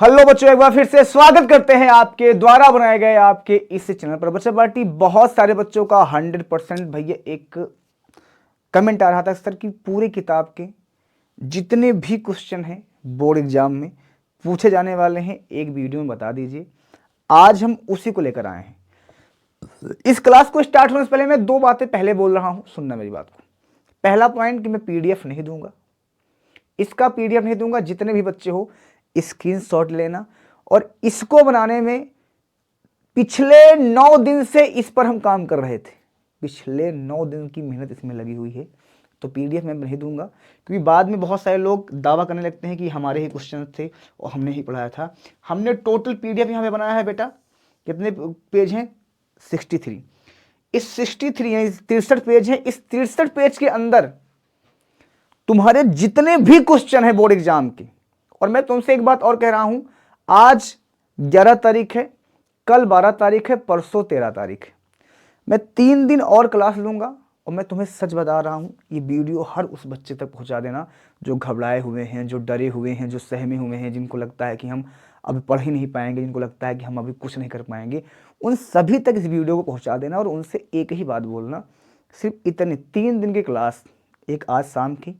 Hello बच्चों, एक बार फिर से स्वागत करते हैं आपके द्वारा बनाए गए आपके इस चैनल पर। बच्चा पार्टी बहुत सारे बच्चों का 100% भैया एक कमेंट आ रहा था सर कि पूरे किताब के जितने भी क्वेश्चन हैं बोर्ड एग्जाम में पूछे जाने वाले हैं एक वीडियो में बता दीजिए। आज हम उसी को लेकर आए हैं। इस क्लास को स्टार्ट होने से पहले मैं दो बातें पहले बोल रहा हूं, सुनना मेरी बात को। पहला पॉइंट कि मैं पीडीएफ नहीं दूंगा, इसका पीडीएफ नहीं दूंगा। जितने भी बच्चे हो स्क्रीनशॉट लेना, और इसको बनाने में पिछले 9 दिन से इस पर हम काम कर रहे थे। पिछले 9 दिन की मेहनत इसमें लगी हुई है। तो पीडीएफ मैं नहीं दूंगा, क्योंकि बाद में बहुत सारे लोग दावा करने लगते हैं कि हमारे ही क्वेश्चन थे और हमने ही पढ़ाया था। हमने टोटल पीडीएफ यहाँ पे बनाया है बेटा, कितने पेज हैं? 63। इस 63 यानी 63 पेज है। इस 63 पेज के अंदर तुम्हारे जितने भी क्वेश्चन है बोर्ड एग्जाम के, और मैं तुमसे एक बात और कह रहा हूं, आज 11 तारीख है, कल 12 तारीख है, परसों 13 तारीख है। मैं 3 दिन और क्लास लूंगा, और मैं तुम्हें सच बता रहा हूं, ये वीडियो हर उस बच्चे तक पहुंचा देना जो घबराए हुए हैं, जो डरे हुए हैं, जो सहमे हुए हैं, जिनको लगता है कि हम अभी पढ़ ही नहीं पाएंगे, जिनको लगता है कि हम अभी कुछ नहीं कर पाएंगे, उन सभी तक इस वीडियो को पहुंचा देना। और उनसे एक ही बात बोलना, सिर्फ इतने 3 दिन की क्लास, एक आज शाम की,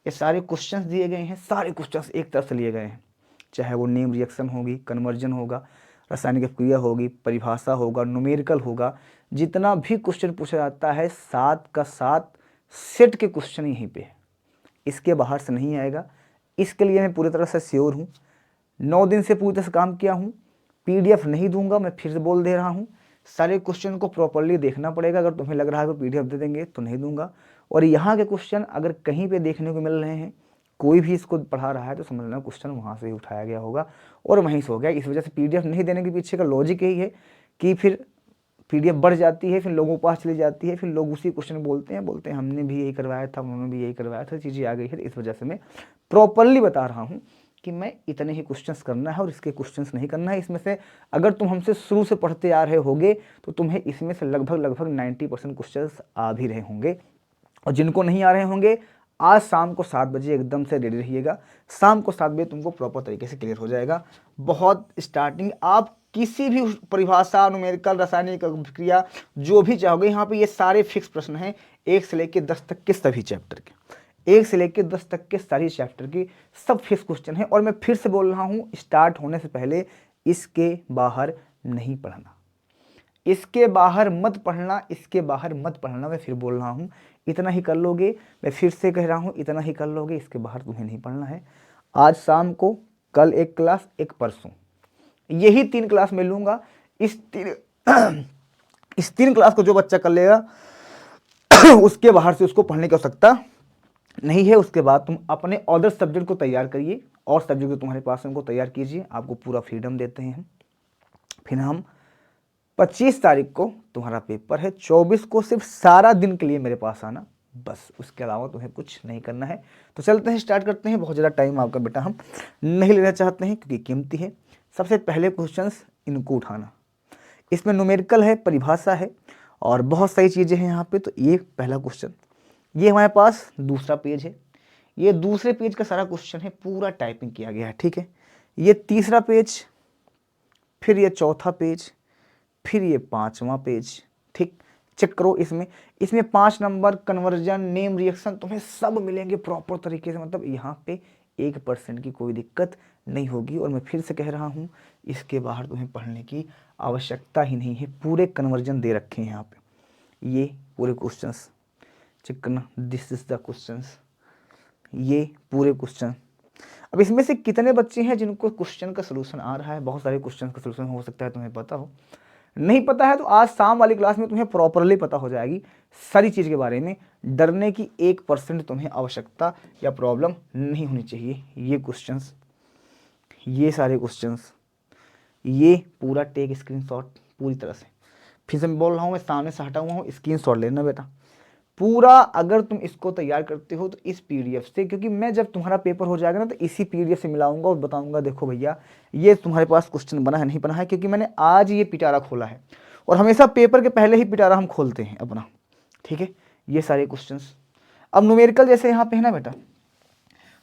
ये सारे क्वेश्चंस दिए गए हैं, सारे क्वेश्चंस एक तरफ से लिए गए हैं। चाहे वो नेम रिएक्शन होगी, कन्वर्जन होगा, रासायनिक अपक्रिया होगी, परिभाषा होगा, न्यूमेरिकल होगा, जितना भी क्वेश्चन पूछा जाता है 7 का 7 सेट के क्वेश्चन यहीं पे है। इसके बाहर से नहीं आएगा। इसके लिए मैं पूरी तरह से श्योर हूँ। 9 दिन से पूरी तरह से काम किया हूँ। पीडीएफ नहीं दूंगा, मैं फिर से बोल दे रहा हूँ। सारे क्वेश्चन को प्रॉपरली देखना पड़ेगा। अगर तुम्हें लग रहा है कि पीडीएफ दे देंगे तो नहीं दूंगा। और यहाँ के क्वेश्चन अगर कहीं पे देखने को मिल रहे हैं, कोई भी इसको पढ़ा रहा है, तो समझ लेना क्वेश्चन वहाँ से ही उठाया गया होगा और वहीं से हो गया। इस वजह से पीडीएफ नहीं देने के पीछे का लॉजिक यही है कि फिर पीडीएफ बढ़ जाती है, फिर लोगों के पास चली जाती है, फिर लोग उसी क्वेश्चन बोलते हैं हमने भी यही करवाया था, उन्होंने भी यही करवाया था, चीज़ें आ गई है। इस वजह से मैं प्रॉपरली बता रहा हूँ कि मैं इतने ही क्वेश्चंस करना है और इसके क्वेश्चंस नहीं करना है। इसमें से अगर तुम हमसे शुरू से पढ़ते आ रहे होगे तो तुम्हें इसमें से लगभग 90% क्वेश्चंस आ भी रहे होंगे। और जिनको नहीं आ रहे होंगे, आज शाम को 7 बजे एकदम से रेडी रहिएगा। शाम को 7 बजे तुमको प्रॉपर तरीके से क्लियर हो जाएगा। बहुत स्टार्टिंग आप किसी भी परिभाषा, न्यूमेरिकल, रासायनिक अभिक्रिया, जो भी चाहोगे, यहाँ पे ये सारे फिक्स प्रश्न हैं, 1 से लेकर 10 तक के सभी चैप्टर के, 1 से लेकर 10 तक के सारी चैप्टर की सब फिक्स क्वेश्चन है। और मैं फिर से बोल रहा हूँ, स्टार्ट होने से पहले इसके बाहर नहीं पढ़ना, इसके बाहर मत पढ़ना, इसके बाहर मत पढ़ना। मैं फिर बोल रहा हूँ, इतना ही कर लोगे। मैं फिर से कह रहा हूँ, इतना ही कर लोगे, इसके बाहर तुम्हें नहीं पढ़ना है। आज शाम को, कल एक क्लास, एक परसों, यही 3 क्लास मैं लूँगा। इस 3 क्लास को जो बच्चा कर लेगा उसके बाहर से उसको पढ़ने की आवश्यकता नहीं है। उसके बाद तुम अपने अदर सब्जेक्ट को तैयार करिए, और सब्जेक्ट जो तुम्हारे पास है उनको तैयार कीजिए। आपको पूरा फ्रीडम देते हैं हम। फिर हम 25 तारीख को तुम्हारा पेपर है, 24 को सिर्फ सारा दिन के लिए मेरे पास आना, बस। उसके अलावा तुम्हें कुछ नहीं करना है। तो चलते हैं, स्टार्ट करते हैं। बहुत ज़्यादा टाइम आपका बेटा हम नहीं लेना चाहते हैं, क्योंकि कीमती है। सबसे पहले क्वेश्चंस इनको उठाना। इसमें न्यूमेरिकल है, परिभाषा है, और बहुत सारी चीज़ें हैं यहाँ पे। तो ये पहला क्वेश्चन, ये हमारे पास दूसरा पेज है। ये दूसरे पेज का सारा क्वेश्चन है, पूरा टाइपिंग किया गया है, ठीक है। ये तीसरा पेज, फिर ये चौथा पेज, फिर ये 5वां पेज, ठीक। चेक करो, इसमें 5 नंबर कन्वर्जन, नेम रिएक्शन तुम्हें सब मिलेंगे प्रॉपर तरीके से। मतलब यहाँ पे 1% की कोई दिक्कत नहीं होगी। और मैं फिर से कह रहा हूँ, इसके बाहर तुम्हें पढ़ने की आवश्यकता ही नहीं है। पूरे कन्वर्जन दे रखे हैं यहाँ पे, ये पूरे क्वेश्चंस चेक करना। दिस इज द क्वेश्चंस, ये पूरे क्वेश्चन। अब इसमें से कितने बच्चे हैं जिनको क्वेश्चन का सलूशन आ रहा है? बहुत सारे क्वेश्चन का सलूशन हो सकता है तुम्हें पता हो, नहीं पता है तो आज शाम वाली क्लास में तुम्हें प्रॉपरली पता हो जाएगी सारी चीज़ के बारे में। डरने की 1% तुम्हें आवश्यकता या प्रॉब्लम नहीं होनी चाहिए। ये क्वेश्चंस, ये सारे क्वेश्चंस, ये पूरा टेक स्क्रीनशॉट पूरी तरह से। फिर से मैं बोल रहा हूँ, मैं सामने से हटा हुआ हूँ, स्क्रीनशॉट लेना बेटा पूरा। अगर तुम इसको तैयार करते हो तो इस पीडीएफ से, क्योंकि मैं जब तुम्हारा पेपर हो जाएगा ना तो इसी पीडीएफ से मिलाऊंगा और बताऊंगा, देखो भैया ये तुम्हारे पास क्वेश्चन बना है, नहीं बना है। क्योंकि मैंने आज ये पिटारा खोला है, और हमेशा पेपर के पहले ही पिटारा हम खोलते हैं अपना, ठीक है। ये सारे क्वेश्चंस। अब न्यूमेरिकल जैसे यहाँ पे है ना बेटा,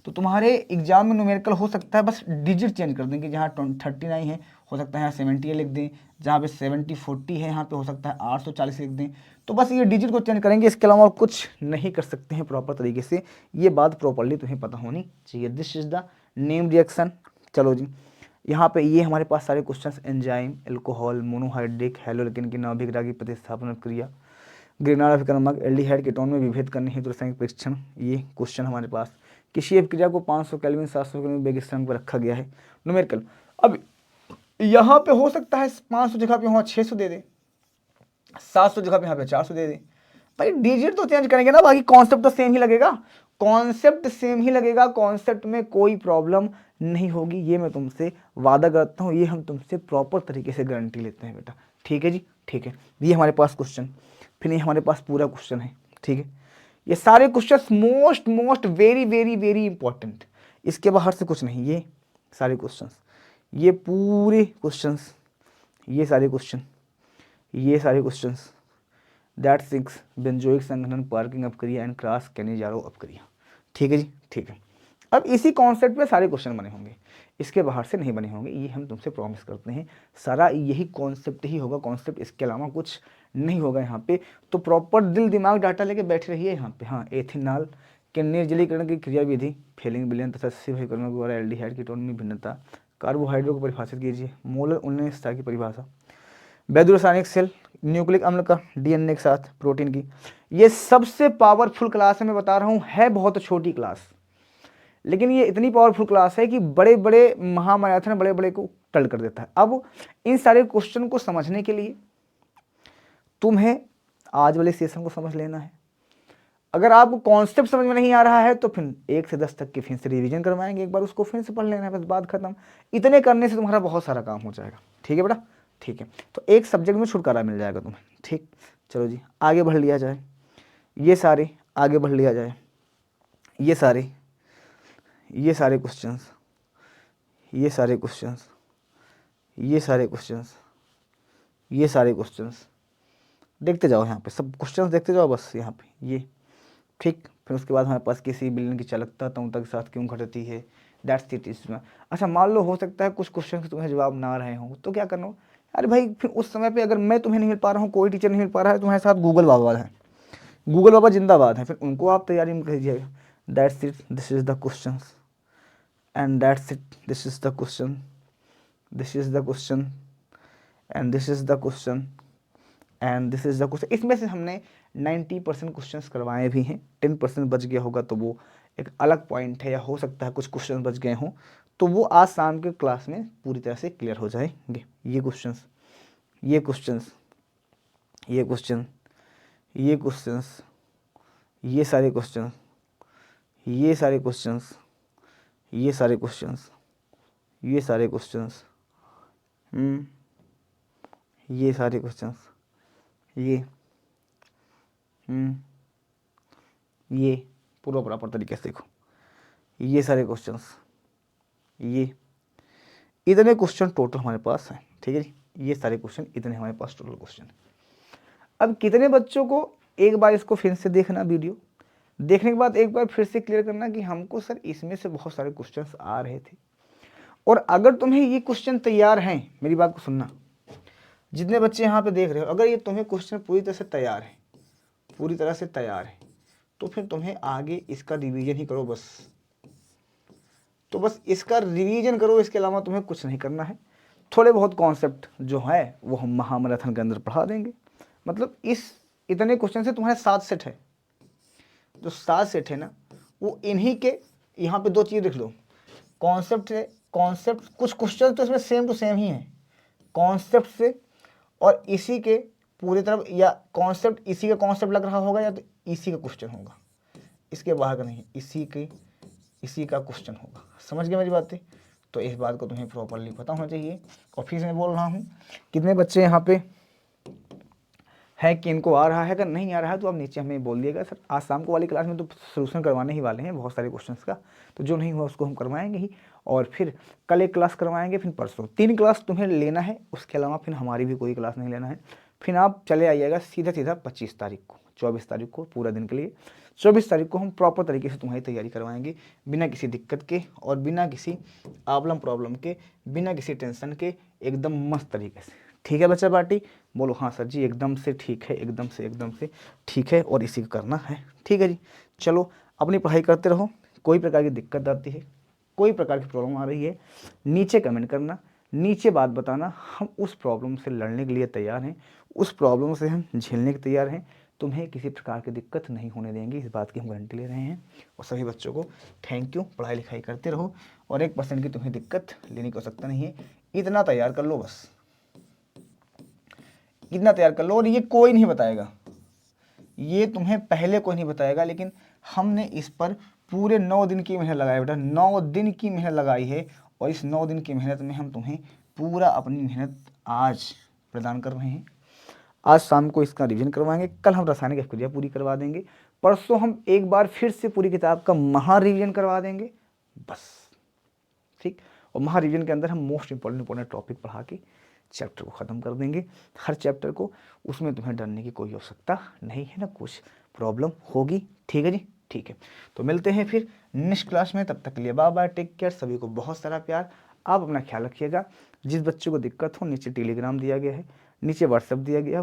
तो तुम्हारे एग्जाम में न्यूमेरिकल हो सकता है बस डिजिट चेंज कर दें कि जहाँ 39 है हो सकता है यहाँ 70 लिख दें, जहाँ पे 70-40 है यहाँ पे हो सकता है 840 लिख दें। तो बस ये डिजिट को चेंज करेंगे, इसके अलावा और कुछ नहीं कर सकते हैं प्रॉपर तरीके से। ये बात प्रॉपरली तुम्हें पता होनी चाहिए। This is the name reaction. चलो जी, यहाँ पे ये हमारे पास सारे क्वेश्चंस, एंजाइम, एल्कोहल, मोनोहाइड्रिक, हैलोलिकिन की नाभिक की प्रतिस्थापन क्रिया, ग्रेनाड अभिक्रमक, एल्डिहाइड कीटोन में विभेद करने हेतु रासायनिक परीक्षण, ये क्वेश्चन हमारे पास। किसी अभिक्रिया को 500 केल्विन 700 केल्विन वेग स्थिरांक पर रखा गया है, न्यूमेरिकल। अब यहाँ पे हो सकता है 500 जगह पे वहाँ 600 दे दे, 700 जगह पे यहाँ पे 400 दे दे। भाई डिजिट तो चेंज करेंगे ना, बाकी कॉन्सेप्ट तो सेम ही लगेगा, कॉन्सेप्ट सेम ही लगेगा, कॉन्सेप्ट में कोई प्रॉब्लम नहीं होगी, ये मैं तुमसे वादा करता हूँ, ये हम तुमसे प्रॉपर तरीके से गारंटी लेते हैं बेटा। ठीक है जी, ठीक है। ये हमारे पास क्वेश्चन, फिर ये हमारे पास पूरा क्वेश्चन है। ठीक है, ये सारे question most very very very important, इसके बाहर से कुछ नहीं। ये सारे क्वेश्चंस, ये पूरे क्वेश्चंस, ये सारे क्वेश्चन, ये सारे क्वेश्चंस, दैट 6 बेंजोइक संघनन, पार्किंग अपक्रिया एंड क्रॉस कैनिजारो अपक्रिया। ठीक है जी, ठीक है। अब इसी कॉन्सेप्ट पे सारे क्वेश्चन बने होंगे, इसके बाहर से नहीं बने होंगे, ये हम तुमसे प्रॉमिस करते हैं। सारा यही कॉन्सेप्ट ही होगा, कॉन्सेप्ट, इसके अलावा कुछ नहीं होगा यहाँ पे। तो प्रॉपर दिल दिमाग डाटा लेके बैठे रहिए यहाँ पे। हाँ, एथिनॉल के निर्जलीकरण की क्रिया विधि, फेलिंग विलयन तथा शिवहीकरण द्वारा एल्डिहाइड कीटोन में भिन्नता, कार्बोहाइड्रेट को परिभाषित कीजिए, मोलर उन्नयनता की परिभाषा, वैद्य रासायनिक सेल, न्यूक्लिक अम्ल का डीएनए के साथ प्रोटीन की। ये सबसे पावरफुल क्लास है, मैं बता रहा हूँ, है बहुत छोटी क्लास, लेकिन ये इतनी पावरफुल क्लास है कि बड़े बड़े महामैराथन बड़े बड़े को टल कर देता है। अब इन सारे क्वेश्चन को समझने के लिए तुम्हें आज वाले सेशन को समझ लेना है। अगर आपको कॉन्सेप्ट समझ में नहीं आ रहा है तो फिर 1 से 10 तक की फिर से रिवीजन करवाएंगे, एक बार उसको फिर से पढ़ लेना है, बस बात खत्म। इतने करने से तुम्हारा बहुत सारा काम हो जाएगा। ठीक है बेटा, ठीक है। तो एक सब्जेक्ट में छुटकारा मिल जाएगा तुम्हें। ठीक, चलो जी आगे बढ़ लिया जाए, ये सारे आगे बढ़ लिया जाए, ये सारे क्वेश्चंस, ये सारे क्वेश्चंस, ये सारे क्वेश्चंस, ये सारे क्वेश्चंस देखते जाओ, यहाँ पे सब क्वेश्चंस देखते जाओ बस यहाँ पे ये। ठीक, फिर उसके बाद हमारे पास किसी विलयन की चालकता तंत्र के साथ क्यों घटती है, दैट्स इट इसमें। अच्छा, मान लो हो सकता है कुछ क्वेश्चन के तुम्हें जवाब ना रहे हो, तो क्या करना हो, अरे भाई फिर उस समय पे अगर मैं तुम्हें नहीं मिल पा रहा हूँ, कोई टीचर नहीं मिल पा रहा है, तुम्हारे साथ गूगल बाबा है, गूगल बाबा जिंदाबाद है, फिर उनको आप तैयारी में कीजिएगा। That's it, this is the question and that's it, this is the question, this is the question and this is the question and this is the question. इसमें से हमने 90% क्वेश्चन करवाए भी हैं, 10% बच गया होगा तो वो एक अलग पॉइंट है, या हो सकता है कुछ क्वेश्चन बच गए हों, तो वो आज शाम के क्लास में पूरी तरह से क्लियर हो जाएंगे। ये क्वेश्चंस, ये क्वेश्चंस, ये क्वेश्चन, ये क्वेश्चंस, ये सारे क्वेश्चंस, ये सारे क्वेश्चंस, ये सारे क्वेश्चंस, ये सारे क्वेश्चंस, ये सारे क्वेश्चंस, ये पूरा प्रॉपर तरीके से देखो, ये सारे क्वेश्चंस, ये इतने क्वेश्चन टोटल हमारे पास हैं। ठीक है जी, ये सारे क्वेश्चन इतने हमारे पास टोटल क्वेश्चन हैं। अब कितने बच्चों को एक बार इसको फिर से देखना, वीडियो देखने के बाद एक बार फिर से क्लियर करना कि हमको सर इसमें से बहुत सारे क्वेश्चंस आ रहे थे। और अगर तुम्हें ये क्वेश्चन तैयार हैं, मेरी बात को सुनना, जितने बच्चे यहाँ पे देख रहे हो, अगर ये तुम्हें क्वेश्चन पूरी तरह से तैयार है, पूरी तरह से तैयार है, तो फिर तुम्हें आगे इसका रिवीजन ही करो बस। तो बस इसका रिवीजन करो, इसके अलावा तुम्हें कुछ नहीं करना है। थोड़े बहुत कॉन्सेप्ट जो है वो हम महामैराथन के अंदर पढ़ा देंगे। मतलब इस इतने क्वेश्चन से तुम्हारे 7 सेट है, जो 7 सेट है ना, वो इन्हीं के यहाँ पे 2 चीज़ लिख लो, कॉन्सेप्ट से, कॉन्सेप्ट कुछ क्वेश्चन तो इसमें सेम टू सेम ही है, कॉन्सेप्ट से और इसी के पूरी तरफ, या कॉन्सेप्ट इसी का कॉन्सेप्ट लग रहा होगा, या तो इसी का क्वेश्चन होगा, इसके बाहर का नहीं, इसी का क्वेश्चन होगा। समझ गए मेरी बातें? तो इस बात को तुम्हें प्रॉपरली पता होना चाहिए। और फिर मैं बोल रहा हूँ, कितने बच्चे यहाँ पे हैं कि इनको आ रहा है, अगर नहीं आ रहा है तो आप नीचे हमें बोल दिएगा, सर आज शाम को वाली क्लास में तो सोल्यूशन करवाने ही वाले हैं बहुत सारे क्वेश्चंस का, तो जो नहीं हुआ उसको हम करवाएंगे ही। और फिर कल एक क्लास करवाएंगे, फिर परसों 3 क्लास तुम्हें लेना है, उसके अलावा फिर हमारी भी कोई क्लास नहीं लेना है। फिर आप चले आइएगा सीधा 25 तारीख को। 24 तारीख को पूरा दिन के लिए। 24 तारीख को हम प्रॉपर तरीके से तुम्हारी तैयारी करवाएंगे, बिना किसी दिक्कत के और बिना किसी प्रॉब्लम के, बिना किसी टेंशन के, एकदम मस्त तरीके से। ठीक है बच्चा पार्टी? बोलो हाँ सर जी, एकदम से ठीक है, एकदम से ठीक है, और इसी को करना है। ठीक है जी, चलो अपनी पढ़ाई करते रहो। कोई प्रकार की दिक्कत आती है, कोई प्रकार की प्रॉब्लम आ रही है, नीचे कमेंट करना, नीचे बात बताना। हम उस प्रॉब्लम से लड़ने के लिए तैयार हैं, उस प्रॉब्लम से हम झेलने के तैयार हैं। तुम्हें किसी प्रकार की दिक्कत नहीं होने देंगे, इस बात की हम गारंटी ले रहे हैं। और सभी बच्चों को थैंक यू। पढ़ाई लिखाई करते रहो और 1% की तुम्हें दिक्कत लेने की आवश्यकता नहीं है। इतना तैयार कर लो बस, इतना तैयार कर लो। और ये कोई नहीं बताएगा, ये तुम्हें पहले कोई नहीं बताएगा, लेकिन हमने इस पर पूरे 9 दिन की मेहनत लगाई बेटा, 9 दिन की मेहनत लगाई है। और इस 9 दिन की मेहनत में हम तुम्हें पूरा अपनी मेहनत आज प्रदान कर रहे हैं। आज शाम को इसका रिवीजन करवाएंगे, कल हम रासायनिक अभिक्रिया पूरी करवा देंगे, परसों हम एक बार फिर से पूरी किताब का महा रिवीजन करवा देंगे बस। ठीक, और महा रिवीजन के अंदर हम मोस्ट इंपॉर्टेंट टॉपिक पढ़ा के चैप्टर को ख़त्म कर देंगे, हर चैप्टर को। उसमें तुम्हें डरने की कोई आवश्यकता नहीं है, ना कुछ प्रॉब्लम होगी। ठीक है जी, ठीक है। तो मिलते हैं फिर नेक्स्ट क्लास में, तब तक के लिए बाय बाय, टेक केयर। सभी को बहुत सारा प्यार, आप अपना ख्याल रखिएगा। जिस बच्चे को दिक्कत हो, नीचे टेलीग्राम दिया गया है, नीचे व्हाट्सएप दिया गया है,